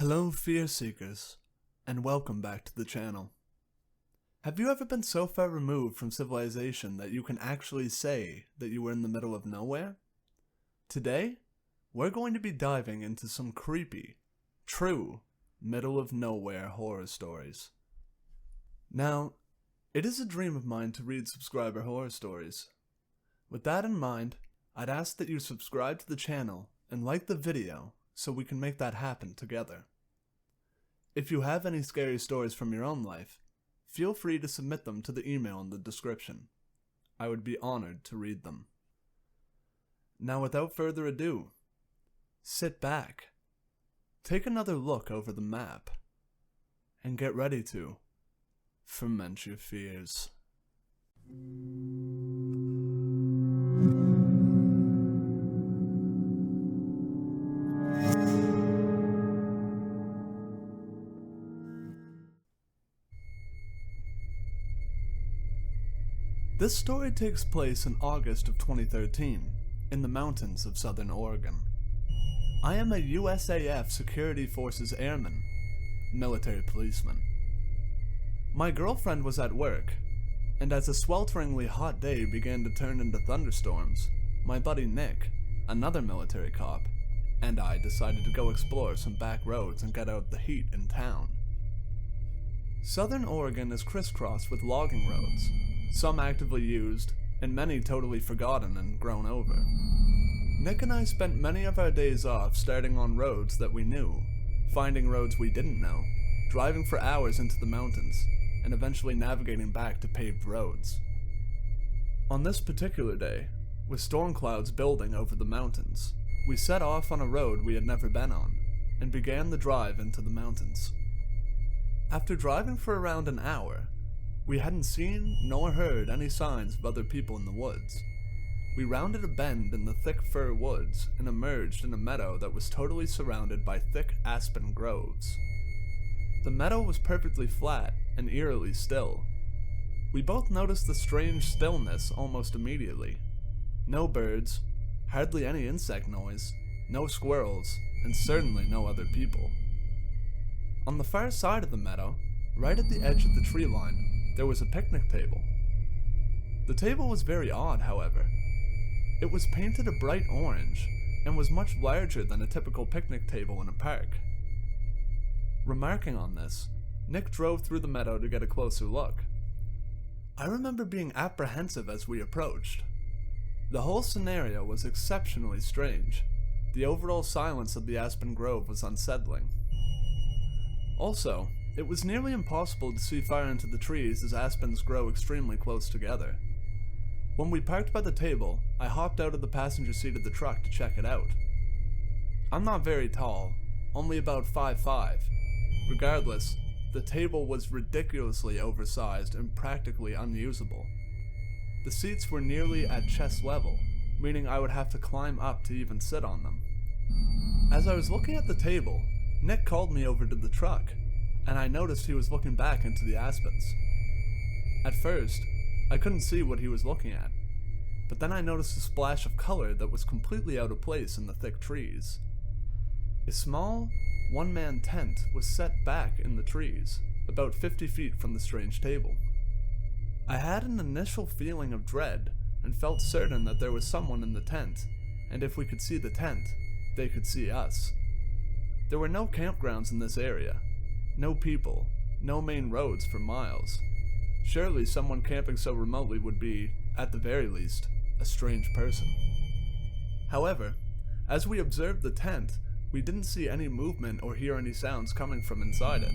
Hello fear seekers, and welcome back to the channel. Have you ever been so far removed from civilization that you can actually say that you were in the middle of nowhere? Today, we're going to be diving into some creepy, true, middle of nowhere horror stories. Now, it is a dream of mine to read subscriber horror stories. With that in mind, I'd ask that you subscribe to the channel and like the video so we can make that happen together. If you have any scary stories from your own life, feel free to submit them to the email in the description. I would be honored to read them. Now without further ado, sit back, take another look over the map, and get ready to ferment your fears. This story takes place in August of 2013, in the mountains of southern Oregon. I am a USAF Security Forces airman, military policeman. My girlfriend was at work, and as a swelteringly hot day began to turn into thunderstorms, my buddy Nick, another military cop, and I decided to go explore some back roads and get out the heat in town. Southern Oregon is crisscrossed with logging roads, some actively used, and many totally forgotten and grown over. Nick and I spent many of our days off starting on roads that we knew, finding roads we didn't know, driving for hours into the mountains, and eventually navigating back to paved roads. On this particular day, with storm clouds building over the mountains, we set off on a road we had never been on, and began the drive into the mountains. After driving for around an hour, we hadn't seen nor heard any signs of other people in the woods. We rounded a bend in the thick fir woods and emerged in a meadow that was totally surrounded by thick aspen groves. The meadow was perfectly flat and eerily still. We both noticed the strange stillness almost immediately. No birds, hardly any insect noise, no squirrels, and certainly no other people. On the far side of the meadow, right at the edge of the tree line, there was a picnic table. The table was very odd, however. It was painted a bright orange, and was much larger than a typical picnic table in a park. Remarking on this, Nick drove through the meadow to get a closer look. I remember being apprehensive as we approached. The whole scenario was exceptionally strange. The overall silence of the aspen grove was unsettling. Also, it was nearly impossible to see far into the trees as aspens grow extremely close together. When we parked by the table, I hopped out of the passenger seat of the truck to check it out. I'm not very tall, only about 5'5". Regardless, the table was ridiculously oversized and practically unusable. The seats were nearly at chest level, meaning I would have to climb up to even sit on them. As I was looking at the table, Nick called me over to the truck, and I noticed he was looking back into the aspens. At first, I couldn't see what he was looking at, but then I noticed a splash of color that was completely out of place in the thick trees. A small, one-man tent was set back in the trees, about 50 feet from the strange table. I had an initial feeling of dread, and felt certain that there was someone in the tent, and if we could see the tent, they could see us. There were no campgrounds in this area, no people, no main roads for miles. Surely someone camping so remotely would be, at the very least, a strange person. However, as we observed the tent, we didn't see any movement or hear any sounds coming from inside it.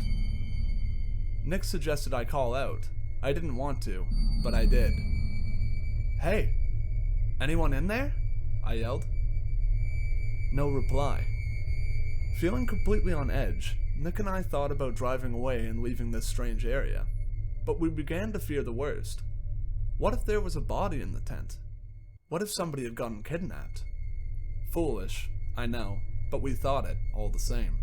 Nick suggested I call out. I didn't want to, but I did. "Hey, anyone in there?" I yelled. No reply. Feeling completely on edge, Nick and I thought about driving away and leaving this strange area, but we began to fear the worst. What if there was a body in the tent? What if somebody had gotten kidnapped? Foolish, I know, but we thought it all the same.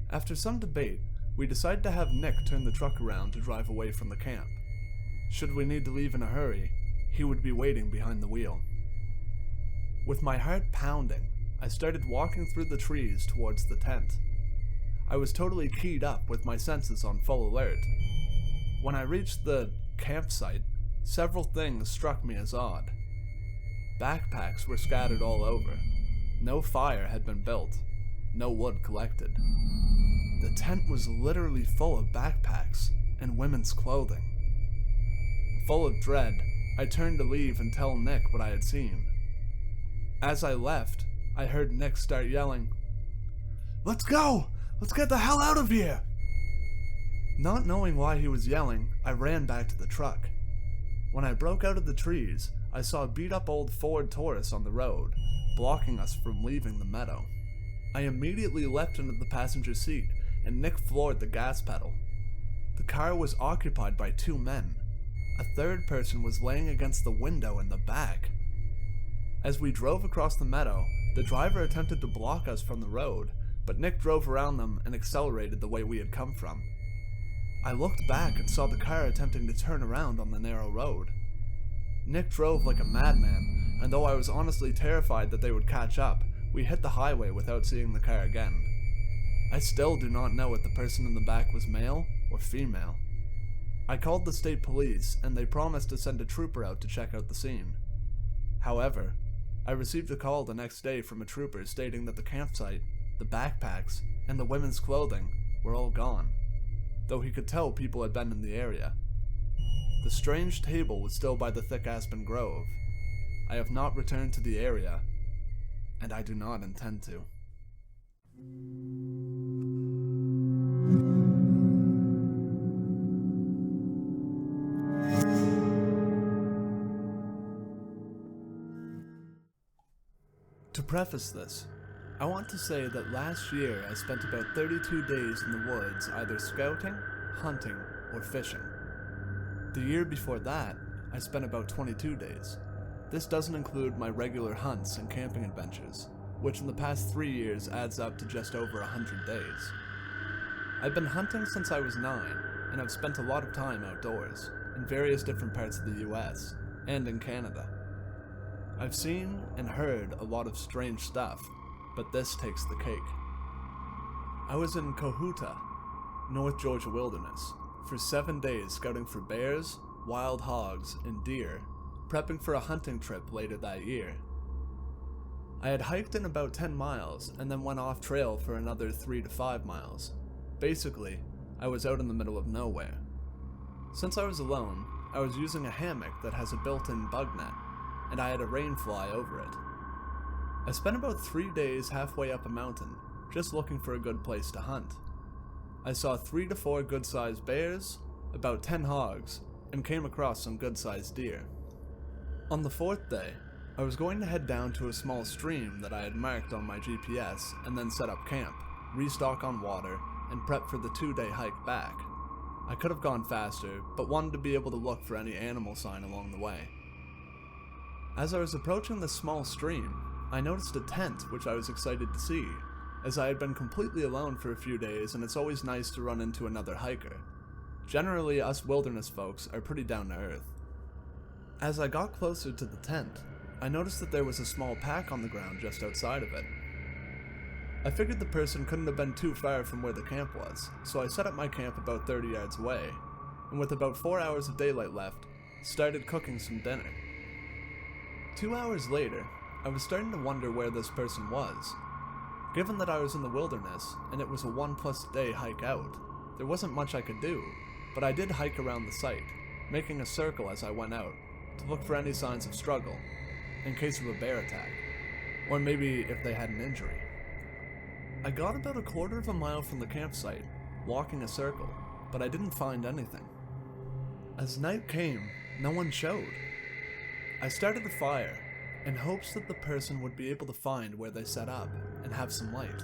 After some debate, we decided to have Nick turn the truck around to drive away from the camp. Should we need to leave in a hurry, he would be waiting behind the wheel. With my heart pounding, I started walking through the trees towards the tent. I was totally keyed up with my senses on full alert. When I reached the campsite, several things struck me as odd. Backpacks were scattered all over. No fire had been built. No wood collected. The tent was literally full of backpacks and women's clothing. Full of dread, I turned to leave and tell Nick what I had seen. As I left, I heard Nick start yelling, "Let's go! Let's get the hell out of here!" Not knowing why he was yelling, I ran back to the truck. When I broke out of the trees, I saw a beat-up old Ford Taurus on the road, blocking us from leaving the meadow. I immediately leapt into the passenger seat, and Nick floored the gas pedal. The car was occupied by 2 men. A third person was laying against the window in the back. As we drove across the meadow, the driver attempted to block us from the road, but Nick drove around them and accelerated the way we had come from. I looked back and saw the car attempting to turn around on the narrow road. Nick drove like a madman, and though I was honestly terrified that they would catch up, we hit the highway without seeing the car again. I still do not know if the person in the back was male or female. I called the state police, and they promised to send a trooper out to check out the scene. However, I received a call the next day from a trooper stating that the campsite, the backpacks, and the women's clothing were all gone, though he could tell people had been in the area. The strange table was still by the thick aspen grove. I have not returned to the area, and I do not intend to. To preface this, I want to say that last year I spent about 32 days in the woods either scouting, hunting, or fishing. The year before that, I spent about 22 days. This doesn't include my regular hunts and camping adventures, which in the past 3 years adds up to just over 100 days. I've been hunting since I was 9, and I've spent a lot of time outdoors, in various different parts of the US, and in Canada. I've seen and heard a lot of strange stuff, but this takes the cake. I was in Cohutta, North Georgia wilderness, for 7 days scouting for bears, wild hogs, and deer, prepping for a hunting trip later that year. I had hiked in about 10 miles and then went off trail for another 3 to 5 miles. Basically, I was out in the middle of nowhere. Since I was alone, I was using a hammock that has a built-in bug net, and I had a rain fly over it. I spent about 3 days halfway up a mountain, just looking for a good place to hunt. I saw 3 to 4 good-sized bears, about 10 hogs, and came across some good-sized deer. On the 4th day, I was going to head down to a small stream that I had marked on my GPS and then set up camp, restock on water, and prep for the 2-day hike back. I could have gone faster, but wanted to be able to look for any animal sign along the way. As I was approaching this small stream, I noticed a tent which I was excited to see, as I had been completely alone for a few days and it's always nice to run into another hiker. Generally, us wilderness folks are pretty down to earth. As I got closer to the tent, I noticed that there was a small pack on the ground just outside of it. I figured the person couldn't have been too far from where the camp was, so I set up my camp about 30 yards away, and with about 4 hours of daylight left, started cooking some dinner. 2 hours later, I was starting to wonder where this person was. Given that I was in the wilderness, and it was a 1+ day hike out, there wasn't much I could do, but I did hike around the site, making a circle as I went out, to look for any signs of struggle, in case of a bear attack, or maybe if they had an injury. I got about a quarter of a mile from the campsite, walking a circle, but I didn't find anything. As night came, no one showed. I started a fire, in hopes that the person would be able to find where they set up and have some light.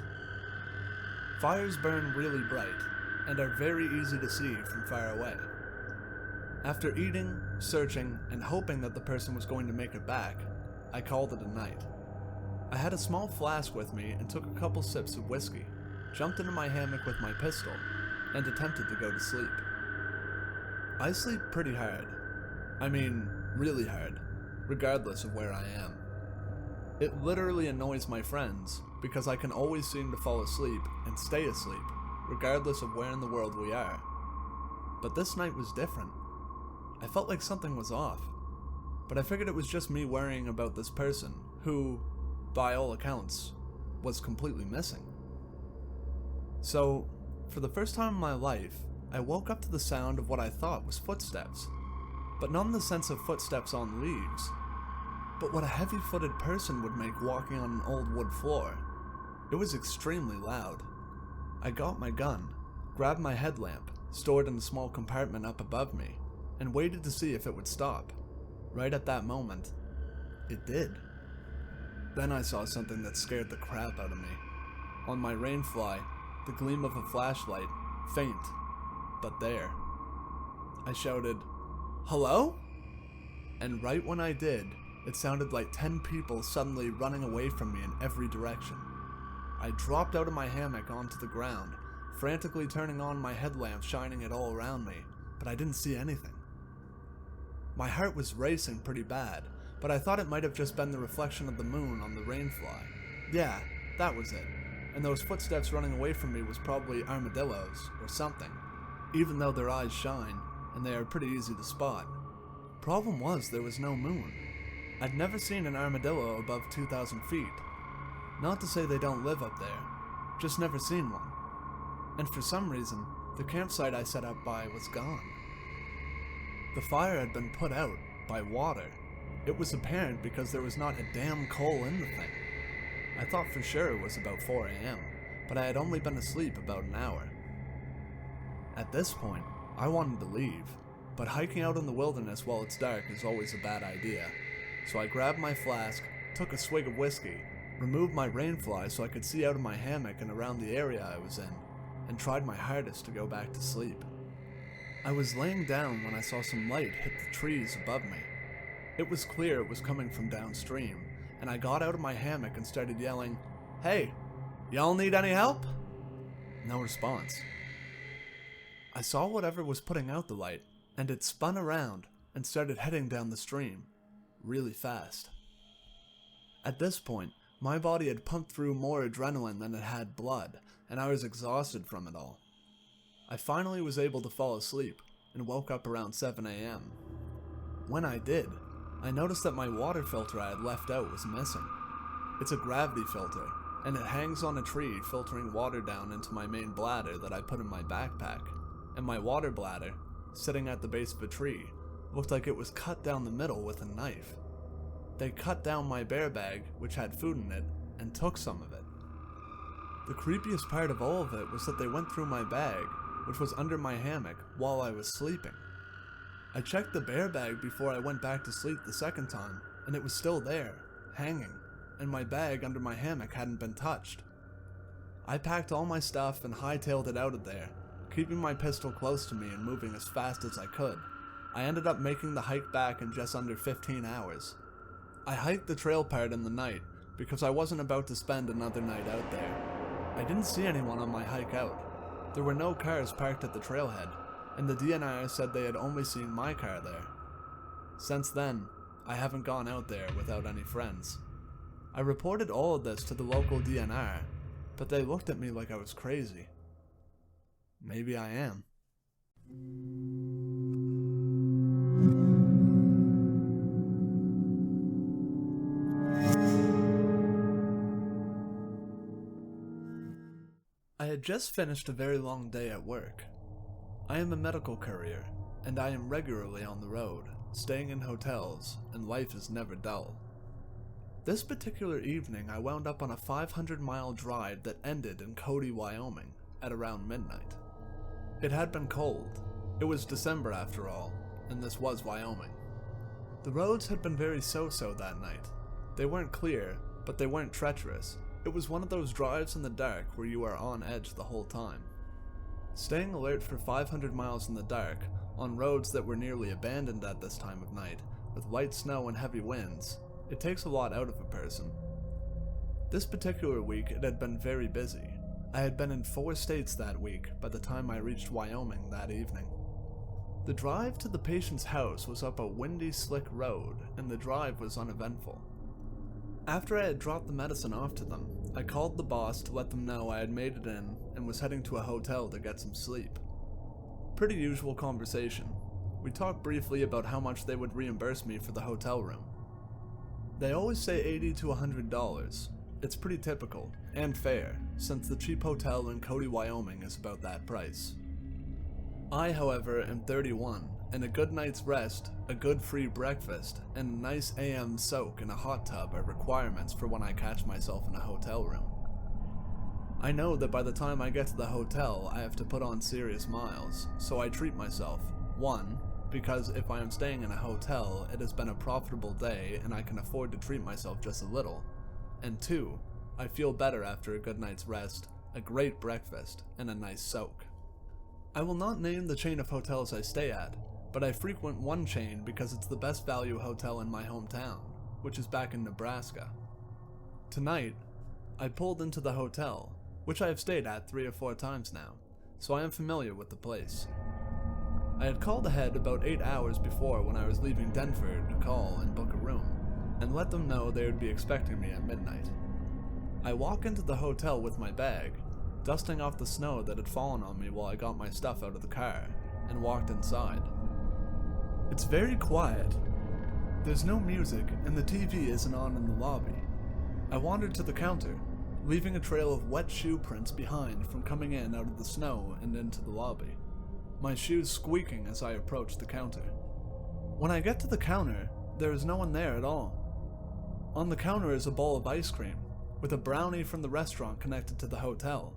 Fires burn really bright, and are very easy to see from far away. After eating, searching, and hoping that the person was going to make it back, I called it a night. I had a small flask with me and took a couple sips of whiskey, jumped into my hammock with my pistol, and attempted to go to sleep. I sleep pretty hard. I mean, really hard, regardless of where I am. It literally annoys my friends, because I can always seem to fall asleep and stay asleep, regardless of where in the world we are. But this night was different. I felt like something was off, but I figured it was just me worrying about this person who, by all accounts, was completely missing. So, for the first time in my life, I woke up to the sound of what I thought was footsteps, but not in the sense of footsteps on leaves, but what a heavy-footed person would make walking on an old wood floor. It was extremely loud. I got my gun, grabbed my headlamp, stored in a small compartment up above me, and waited to see if it would stop. Right at that moment, it did. Then I saw something that scared the crap out of me. On my rainfly, the gleam of a flashlight, faint, but there. I shouted, "Hello?" And right when I did, it sounded like 10 people suddenly running away from me in every direction. I dropped out of my hammock onto the ground, frantically turning on my headlamp, shining it all around me, but I didn't see anything. My heart was racing pretty bad, but I thought it might have just been the reflection of the moon on the rainfly. Yeah, that was it. And those footsteps running away from me was probably armadillos or something, even though their eyes shine, and they are pretty easy to spot. Problem was, there was no moon. I'd never seen an armadillo above 2,000 feet. Not to say they don't live up there, just never seen one. And for some reason, the campsite I set up by was gone. The fire had been put out by water. It was apparent because there was not a damn coal in the thing. I thought for sure it was about 4 a.m., but I had only been asleep about an hour. At this point, I wanted to leave, but hiking out in the wilderness while it's dark is always a bad idea. So I grabbed my flask, took a swig of whiskey, removed my rainfly so I could see out of my hammock and around the area I was in, and tried my hardest to go back to sleep. I was laying down when I saw some light hit the trees above me. It was clear it was coming from downstream, and I got out of my hammock and started yelling, "Hey, y'all need any help?" No response. I saw whatever was putting out the light, and it spun around and started heading down the stream, really fast. At this point, my body had pumped through more adrenaline than it had blood, and I was exhausted from it all. I finally was able to fall asleep, and woke up around 7 a.m. When I did, I noticed that my water filter I had left out was missing. It's a gravity filter, and it hangs on a tree filtering water down into my main bladder that I put in my backpack, and my water bladder, sitting at the base of a tree, looked like it was cut down the middle with a knife. They cut down my bear bag, which had food in it, and took some of it. The creepiest part of all of it was that they went through my bag, which was under my hammock, while I was sleeping. I checked the bear bag before I went back to sleep the second time, and it was still there, hanging, and my bag under my hammock hadn't been touched. I packed all my stuff and hightailed it out of there, keeping my pistol close to me and moving as fast as I could. I ended up making the hike back in just under 15 hours. I hiked the trail part in the night, because I wasn't about to spend another night out there. I didn't see anyone on my hike out. There were no cars parked at the trailhead, and the DNR said they had only seen my car there. Since then, I haven't gone out there without any friends. I reported all of this to the local DNR, but they looked at me like I was crazy. Maybe I am. I had just finished a very long day at work. I am a medical courier, and I am regularly on the road, staying in hotels, and life is never dull. This particular evening, I wound up on a 500-mile drive that ended in Cody, Wyoming, at around midnight. It had been cold. It was December after all, and this was Wyoming. The roads had been very so-so that night. They weren't clear, but they weren't treacherous. It was one of those drives in the dark where you are on edge the whole time. Staying alert for 500 miles in the dark, on roads that were nearly abandoned at this time of night, with light snow and heavy winds, it takes a lot out of a person. This particular week it had been very busy. I had been in 4 states that week by the time I reached Wyoming that evening. The drive to the patient's house was up a windy, slick road, and the drive was uneventful. After I had dropped the medicine off to them, I called the boss to let them know I had made it in and was heading to a hotel to get some sleep. Pretty usual conversation. We talked briefly about how much they would reimburse me for the hotel room. They always say $80 to $100. It's pretty typical, and fair, since the cheap hotel in Cody, Wyoming is about that price. I, however, am 31, and a good night's rest, a good free breakfast, and a nice AM soak in a hot tub are requirements for when I catch myself in a hotel room. I know that by the time I get to the hotel, I have to put on serious miles, so I treat myself. 1, because if I am staying in a hotel, it has been a profitable day and I can afford to treat myself just a little. And 2, I feel better after a good night's rest, a great breakfast, and a nice soak. I will not name the chain of hotels I stay at, but I frequent one chain because it's the best value hotel in my hometown, which is back in Nebraska. Tonight, I pulled into the hotel, which I have stayed at 3 or 4 times now, so I am familiar with the place. I had called ahead about 8 hours before when I was leaving Denver to call and book a room, and let them know they would be expecting me at midnight. I walk into the hotel with my bag, dusting off the snow that had fallen on me while I got my stuff out of the car, and walked inside. It's very quiet. There's no music, and the TV isn't on in the lobby. I wandered to the counter, leaving a trail of wet shoe prints behind from coming in out of the snow and into the lobby, my shoes squeaking as I approached the counter. When I get to the counter, there is no one there at all. On the counter is a bowl of ice cream, with a brownie from the restaurant connected to the hotel.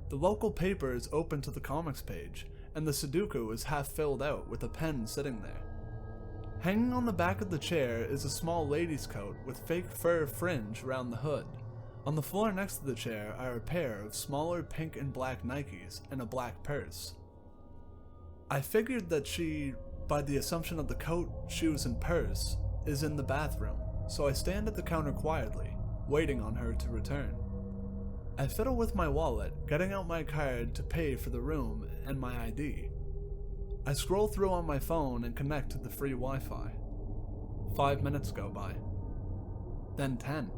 The local paper is open to the comics page, and the Sudoku is half filled out with a pen sitting there. Hanging on the back of the chair is a small lady's coat with fake fur fringe around the hood. On the floor next to the chair are a pair of smaller pink and black Nikes and a black purse. I figured that she, by the assumption of the coat, shoes, and purse, is in the bathroom, so I stand at the counter quietly, waiting on her to return. I fiddle with my wallet, getting out my card to pay for the room and my ID. I scroll through on my phone and connect to the free Wi-Fi. 5 minutes go by. Then 10.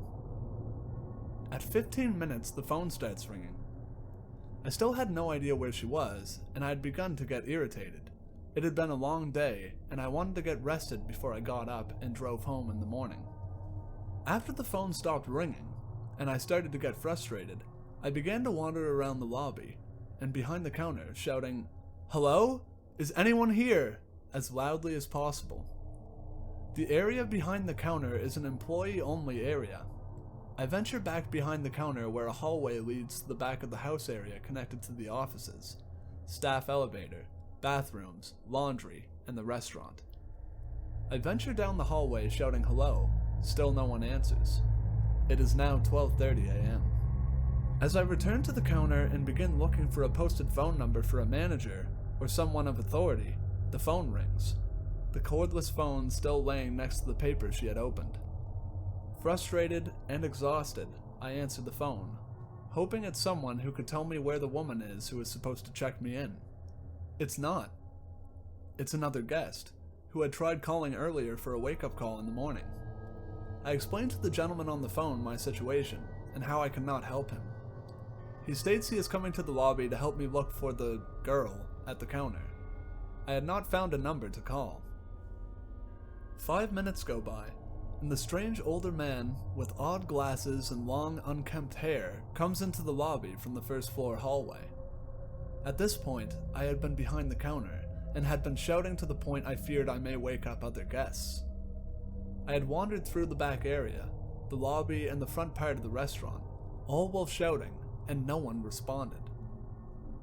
At 15 minutes, the phone starts ringing. I still had no idea where she was, and I had begun to get irritated. It had been a long day, and I wanted to get rested before I got up and drove home in the morning. After the phone stopped ringing, and I started to get frustrated, I began to wander around the lobby, and behind the counter, shouting, "Hello? Is anyone here?" as loudly as possible. The area behind the counter is an employee-only area. I venture back behind the counter where a hallway leads to the back of the house area connected to the offices, staff elevator, bathrooms, laundry, and the restaurant. I venture down the hallway shouting hello, still no one answers. It is now 12:30 a.m. As I return to the counter and begin looking for a posted phone number for a manager or someone of authority, the phone rings, the cordless phone still laying next to the paper she had opened. Frustrated and exhausted, I answered the phone, hoping it's someone who could tell me where the woman is who is supposed to check me in. It's not. It's another guest, who had tried calling earlier for a wake-up call in the morning. I explained to the gentleman on the phone my situation, and how I could not help him. He states he is coming to the lobby to help me look for the girl at the counter. I had not found a number to call. 5 minutes go by, and the strange older man, with odd glasses and long unkempt hair, comes into the lobby from the first floor hallway. At this point, I had been behind the counter, and had been shouting to the point I feared I may wake up other guests. I had wandered through the back area, the lobby, and the front part of the restaurant, all while shouting, and no one responded.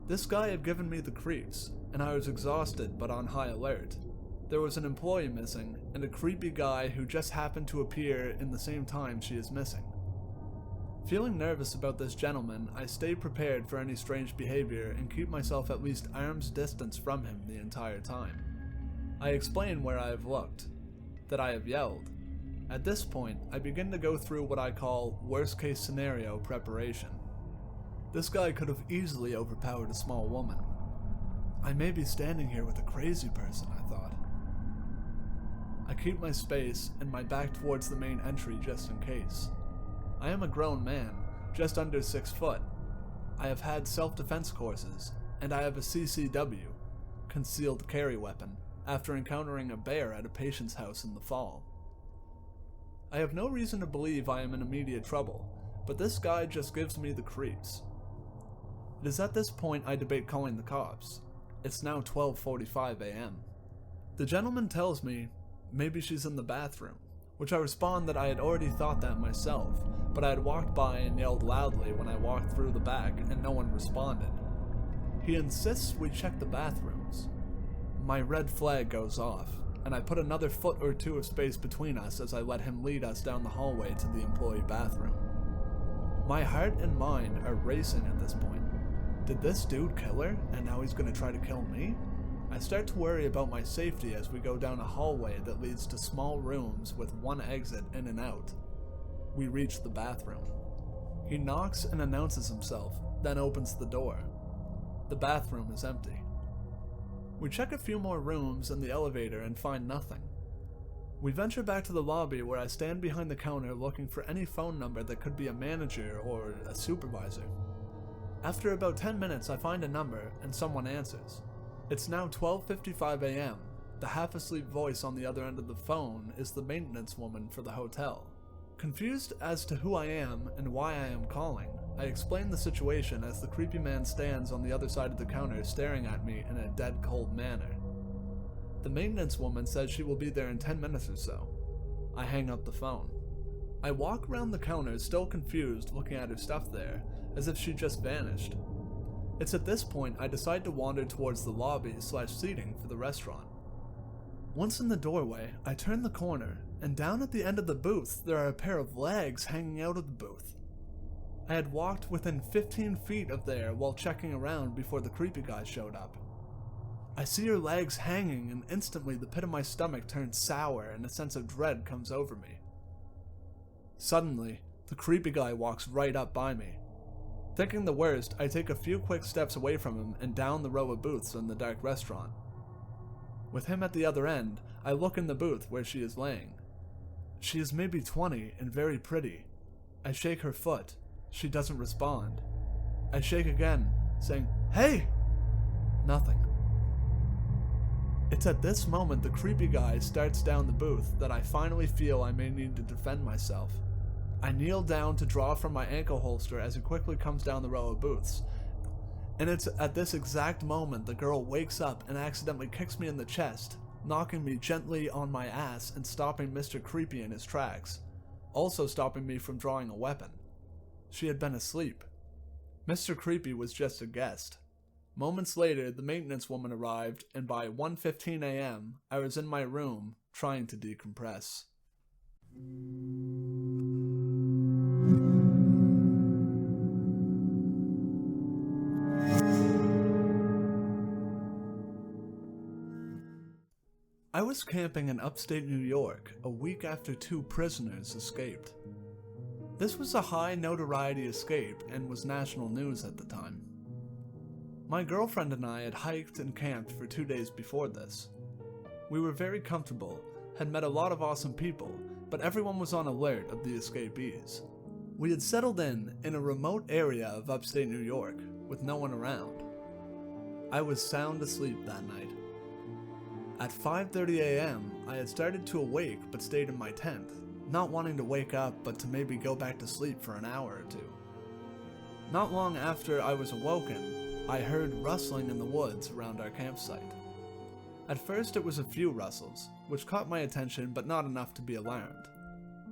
This guy had given me the creeps, and I was exhausted but on high alert. There was an employee missing, and a creepy guy who just happened to appear in the same time she is missing. Feeling nervous about this gentleman, I stay prepared for any strange behavior and keep myself at least arm's distance from him the entire time. I explain where I have looked, that I have yelled. At this point, I begin to go through what I call worst case scenario preparation. This guy could have easily overpowered a small woman. I may be standing here with a crazy person, I thought. I keep my space and my back towards the main entry just in case. I am a grown man, just under 6 foot. I have had self-defense courses, and I have a CCW, concealed carry weapon, after encountering a bear at a patient's house in the fall. I have no reason to believe I am in immediate trouble, but this guy just gives me the creeps. It is at this point I debate calling the cops. It's now 12:45 a.m. The gentleman tells me maybe she's in the bathroom, which I respond that I had already thought that myself, but I had walked by and yelled loudly when I walked through the back and no one responded. He insists we check the bathrooms. My red flag goes off, and I put another foot or two of space between us as I let him lead us down the hallway to the employee bathroom. My heart and mind are racing at this point. Did this dude kill her, and now he's gonna try to kill me? I start to worry about my safety as we go down a hallway that leads to small rooms with one exit in and out. We reach the bathroom. He knocks and announces himself, then opens the door. The bathroom is empty. We check a few more rooms and the elevator and find nothing. We venture back to the lobby where I stand behind the counter looking for any phone number that could be a manager or a supervisor. After about 10 minutes I find a number and someone answers. It's now 12:55 a.m. The half-asleep voice on the other end of the phone is the maintenance woman for the hotel. Confused as to who I am and why I am calling, I explain the situation as the creepy man stands on the other side of the counter staring at me in a dead cold manner. The maintenance woman says she will be there in 10 minutes or so. I hang up the phone. I walk around the counter still confused looking at her stuff there, as if she just vanished. It's at this point I decide to wander towards the lobby/seating for the restaurant. Once in the doorway, I turn the corner, and down at the end of the booth there are a pair of legs hanging out of the booth. I had walked within 15 feet of there while checking around before the creepy guy showed up. I see her legs hanging and instantly the pit of my stomach turns sour and a sense of dread comes over me. Suddenly, the creepy guy walks right up by me. Thinking the worst, I take a few quick steps away from him and down the row of booths in the dark restaurant. With him at the other end, I look in the booth where she is laying. She is maybe 20 and very pretty. I shake her foot. She doesn't respond. I shake again, saying, "Hey!" Nothing. It's at this moment the creepy guy starts down the booth that I finally feel I may need to defend myself. I kneel down to draw from my ankle holster as he quickly comes down the row of booths. And it's at this exact moment the girl wakes up and accidentally kicks me in the chest, knocking me gently on my ass and stopping Mr. Creepy in his tracks, also stopping me from drawing a weapon. She had been asleep. Mr. Creepy was just a guest. Moments later, the maintenance woman arrived, and by 1:15 a.m., I was in my room, trying to decompress. I was camping in upstate New York a week after 2 prisoners escaped. This was a high notoriety escape and was national news at the time. My girlfriend and I had hiked and camped for 2 days before this. We were very comfortable, had met a lot of awesome people, but everyone was on alert of the escapees. We had settled in a remote area of upstate New York, with no one around. I was sound asleep that night. At 5:30 a.m., I had started to awake but stayed in my tent, not wanting to wake up but to maybe go back to sleep for an hour or two. Not long after I was awoken, I heard rustling in the woods around our campsite. At first it was a few rustles, which caught my attention but not enough to be alarmed.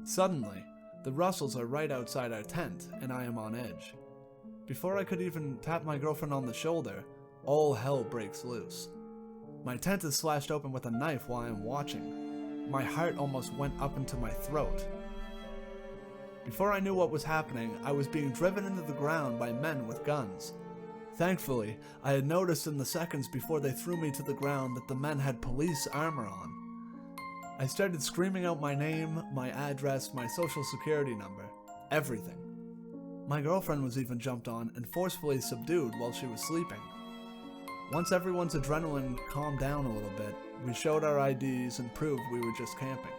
Suddenly, the rustles are right outside our tent and I am on edge. Before I could even tap my girlfriend on the shoulder, all hell breaks loose. My tent is slashed open with a knife while I am watching. My heart almost went up into my throat. Before I knew what was happening, I was being driven into the ground by men with guns. Thankfully, I had noticed in the seconds before they threw me to the ground that the men had police armor on. I started screaming out my name, my address, my social security number, everything. My girlfriend was even jumped on and forcefully subdued while she was sleeping. Once everyone's adrenaline calmed down a little bit, We showed our IDs and proved we were just camping.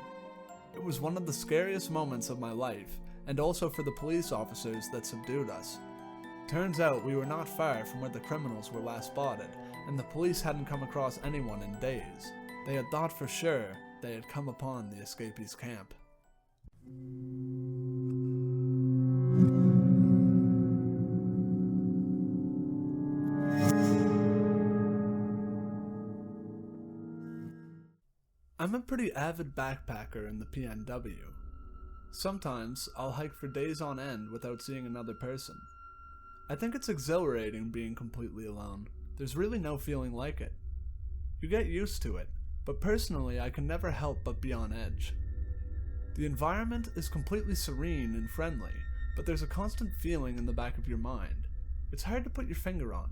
It was one of the scariest moments of my life, and also for the police officers that subdued us. Turns out we were not far from where the criminals were last spotted, and the police hadn't come across anyone in days. They had thought for sure they had come upon the escapees' camp. I'm a pretty avid backpacker in the PNW. Sometimes I'll hike for days on end without seeing another person. I think it's exhilarating being completely alone. There's really no feeling like it. You get used to it, but personally I can never help but be on edge. The environment is completely serene and friendly, but there's a constant feeling in the back of your mind. It's hard to put your finger on.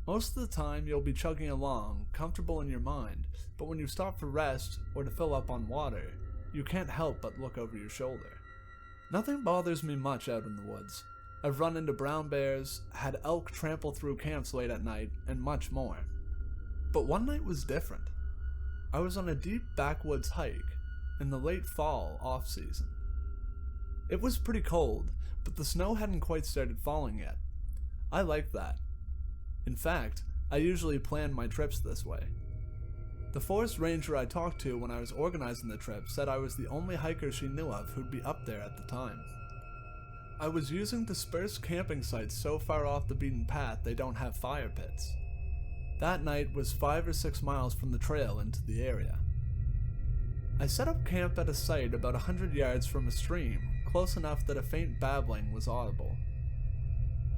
Most of the time you'll be chugging along, comfortable in your mind, but when you stop for rest or to fill up on water, you can't help but look over your shoulder. Nothing bothers me much out in the woods. I've run into brown bears, had elk trample through camps late at night, and much more. But one night was different. I was on a deep backwoods hike in the late fall off-season. It was pretty cold, but the snow hadn't quite started falling yet. I liked that. In fact, I usually plan my trips this way. The forest ranger I talked to when I was organizing the trip said I was the only hiker she knew of who'd be up there at the time. I was using dispersed camping sites so far off the beaten path they don't have fire pits. That night was 5 or 6 miles from the trail into the area. I set up camp at a site about 100 yards from a stream, close enough that a faint babbling was audible.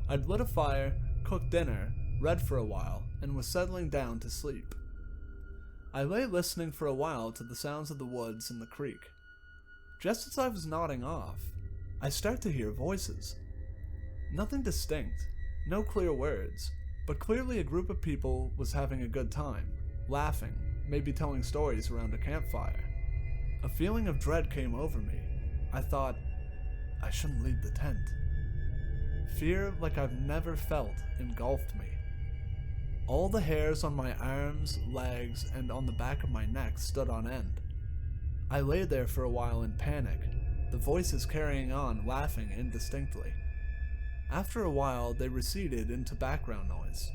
I'd lit a fire, cooked dinner, read for a while, and was settling down to sleep. I lay listening for a while to the sounds of the woods and the creek. Just as I was nodding off, I start to hear voices. Nothing distinct, no clear words, but clearly a group of people was having a good time, laughing, maybe telling stories around a campfire. A feeling of dread came over me. I thought, I shouldn't leave the tent. Fear like I've never felt engulfed me. All the hairs on my arms, legs, and on the back of my neck stood on end. I lay there for a while in panic, the voices carrying on, laughing indistinctly. After a while, they receded into background noise.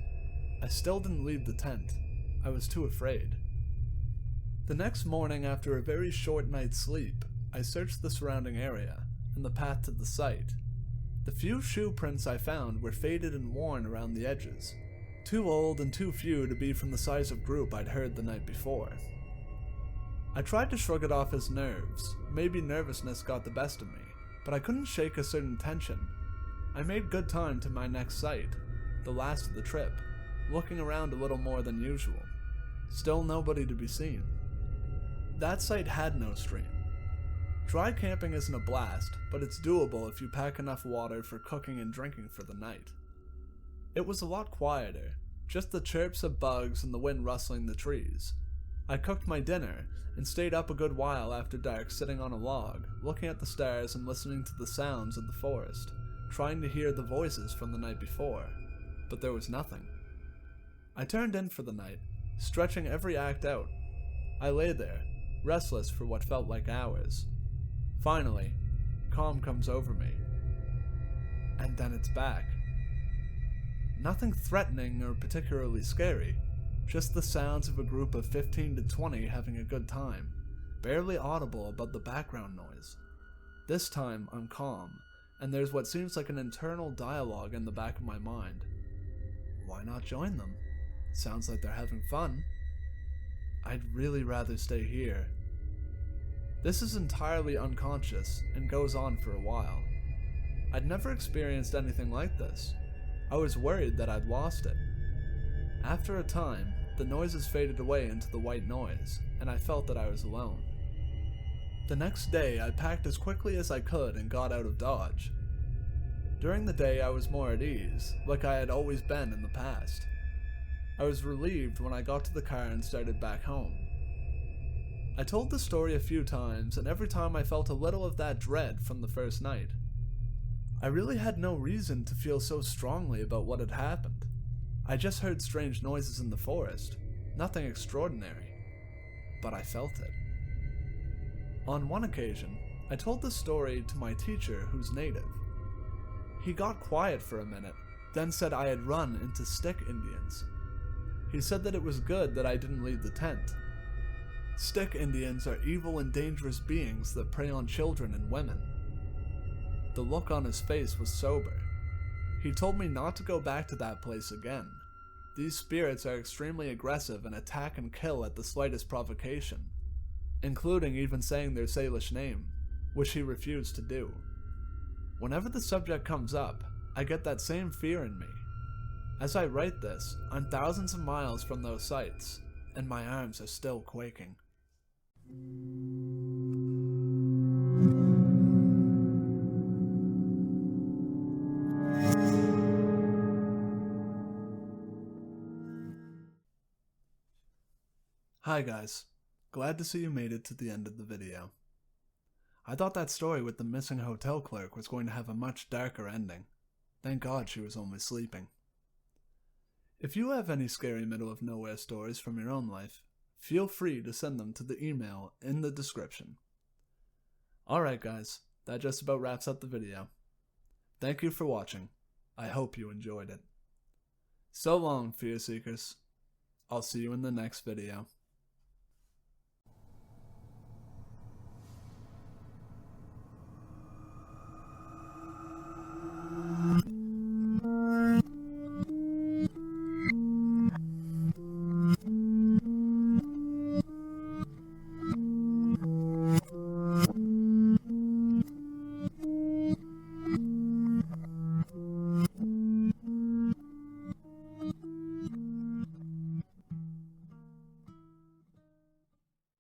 I still didn't leave the tent. I was too afraid. The next morning, after a very short night's sleep, I searched the surrounding area and the path to the site. The few shoe prints I found were faded and worn around the edges. Too old and too few to be from the size of group I'd heard the night before. I tried to shrug it off as nerves. Maybe nervousness got the best of me, but I couldn't shake a certain tension. I made good time to my next site, the last of the trip, looking around a little more than usual. Still nobody to be seen. That site had no stream. Dry camping isn't a blast, but it's doable if you pack enough water for cooking and drinking for the night. It was a lot quieter, just the chirps of bugs and the wind rustling the trees. I cooked my dinner and stayed up a good while after dark, sitting on a log, looking at the stars and listening to the sounds of the forest, trying to hear the voices from the night before, but there was nothing. I turned in for the night, stretching every act out. I lay there, restless for what felt like hours. Finally, calm comes over me. And then it's back. Nothing threatening or particularly scary, just the sounds of a group of 15 to 20 having a good time, barely audible above the background noise. This time I'm calm, and there's what seems like an internal dialogue in the back of my mind. Why not join them? Sounds like they're having fun. I'd really rather stay here. This is entirely unconscious and goes on for a while. I'd never experienced anything like this. I was worried that I'd lost it. After a time, the noises faded away into the white noise, and I felt that I was alone. The next day, I packed as quickly as I could and got out of Dodge. During the day, I was more at ease, like I had always been in the past. I was relieved when I got to the car and started back home. I told the story a few times, and every time I felt a little of that dread from the first night. I really had no reason to feel so strongly about what had happened. I just heard strange noises in the forest, nothing extraordinary. but I felt it. On one occasion, I told the story to my teacher who's native. He got quiet for a minute, then said I had run into stick Indians. He said that it was good that I didn't leave the tent. Stick Indians are evil and dangerous beings that prey on children and women. The look on his face was sober. He told me not to go back to that place again. These spirits are extremely aggressive and attack and kill at the slightest provocation, including even saying their Salish name, which he refused to do. Whenever the subject comes up, I get that same fear in me. As I write this, I'm thousands of miles from those sites, and my arms are still quaking. Hi guys, glad to see you made it to the end of the video. I thought that story with the missing hotel clerk was going to have a much darker ending. Thank God she was only sleeping. If you have any scary middle of nowhere stories from your own life, feel free to send them to the email in the description. Alright guys, that just about wraps up the video. Thank you for watching. I hope you enjoyed it. So long, Fear Seekers. I'll see you in the next video.